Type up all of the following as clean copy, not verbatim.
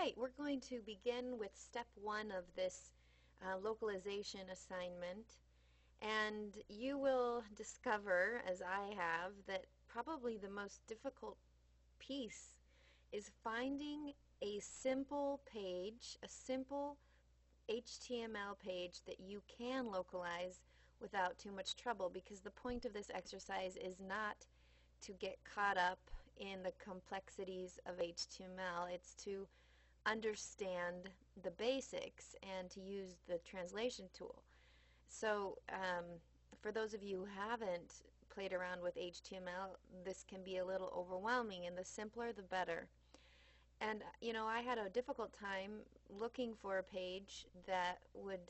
right, we're going to begin with step one of this localization assignment, and you will discover, as I have, that probably the most difficult piece is finding a simple page, a simple HTML page that you can localize without too much trouble, because the point of this exercise is not to get caught up in the complexities of HTML. It's to understand the basics and to use the translation tool. So for those of you who haven't played around with HTML, this can be a little overwhelming, and the simpler the better. And you know, I had a difficult time looking for a page that would,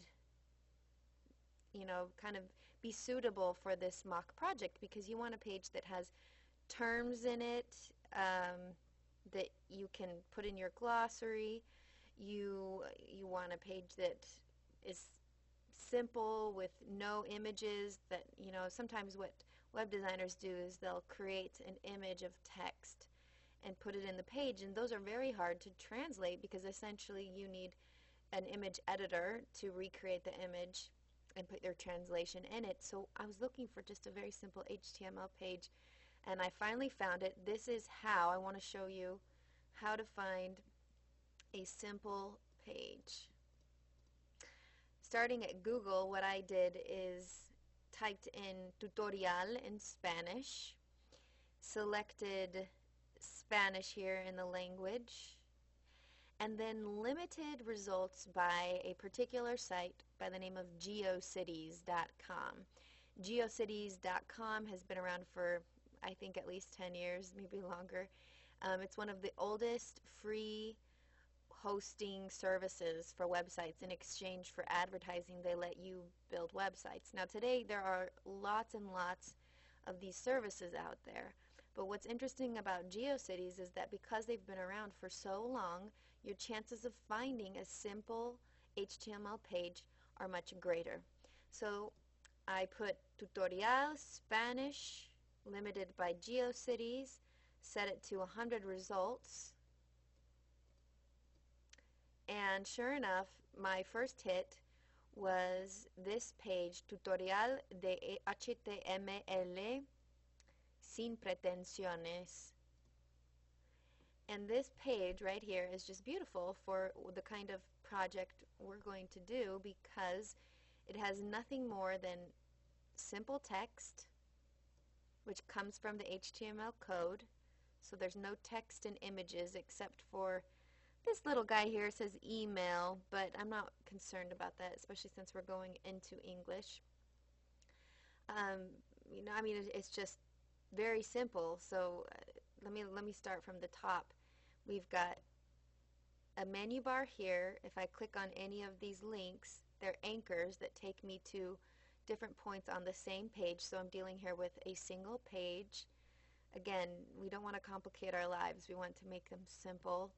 you know, kind of be suitable for this mock project, because you want a page that has terms in it that you can put in your glossary. You want a page that is simple with no images. That, you know, sometimes what web designers do is they'll create an image of text and put it in the page, and those are very hard to translate because essentially you need an image editor to recreate the image and put your translation in it. So I was looking for just a very simple HTML page, and I finally found it. This is how I want to show you how to find a simple page. Starting at Google, what I did is typed in tutorial in Spanish, selected Spanish here in the language, and then limited results by a particular site by the name of geocities.com. Geocities.com has been around for, I think, at least 10 years, maybe longer. It's one of the oldest free hosting services for websites. In exchange for advertising, they let you build websites. Now today there are lots and lots of these services out there, but what's interesting about GeoCities is that because they've been around for so long, your chances of finding a simple HTML page are much greater. So I put tutorial Spanish, limited by GeoCities, set it to 100 results, and sure enough, my first hit was this page, tutorial de HTML sin pretensiones. And this page right here is just beautiful for the kind of project we're going to do, because it has nothing more than simple text, which comes from the HTML code. So there's no text and images except for this little guy here. Says email, but I'm not concerned about that, especially since we're going into English. You know, I mean, it's just very simple. So let me start from the top. We've got a menu bar here. If I click on any of these links, they're anchors that take me to different points on the same page. So I'm dealing here with a single page. Again, we don't want to complicate our lives. We want to make them simple.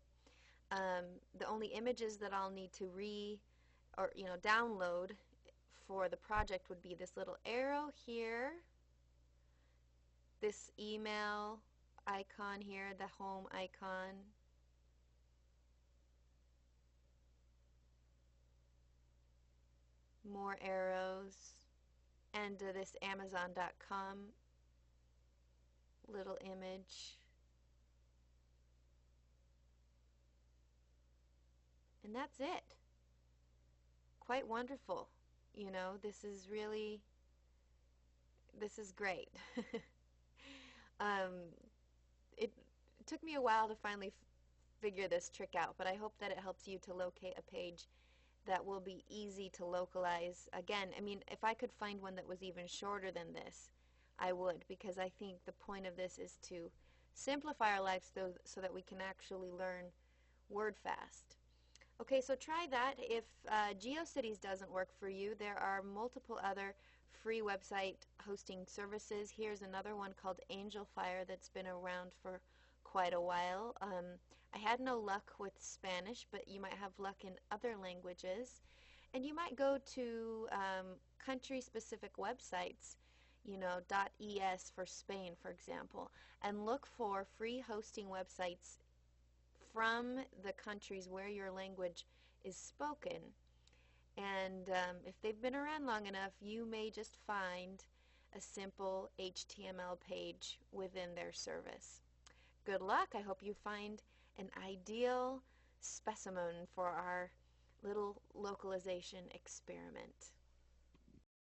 The only images that I'll need to download for the project would be this little arrow here, this email icon here, the home icon, more arrows, and this Amazon.com little image. And that's it. Quite wonderful. You know, this is great. It took me a while to finally figure this trick out, but I hope that it helps you to locate a page that will be easy to localize. Again, I mean, if I could find one that was even shorter than this, I would, because I think the point of this is to simplify our lives so that we can actually learn word fast. Okay, so try that. If GeoCities doesn't work for you, there are multiple other free website hosting services. Here's another one called AngelFire that's been around for quite a while. I had no luck with Spanish, but you might have luck in other languages. And you might go to country-specific websites, you know, .es for Spain, for example, and look for free hosting websites from the countries where your language is spoken. And if they've been around long enough, you may just find a simple HTML page within their service. Good luck. I hope you find an ideal specimen for our little localization experiment.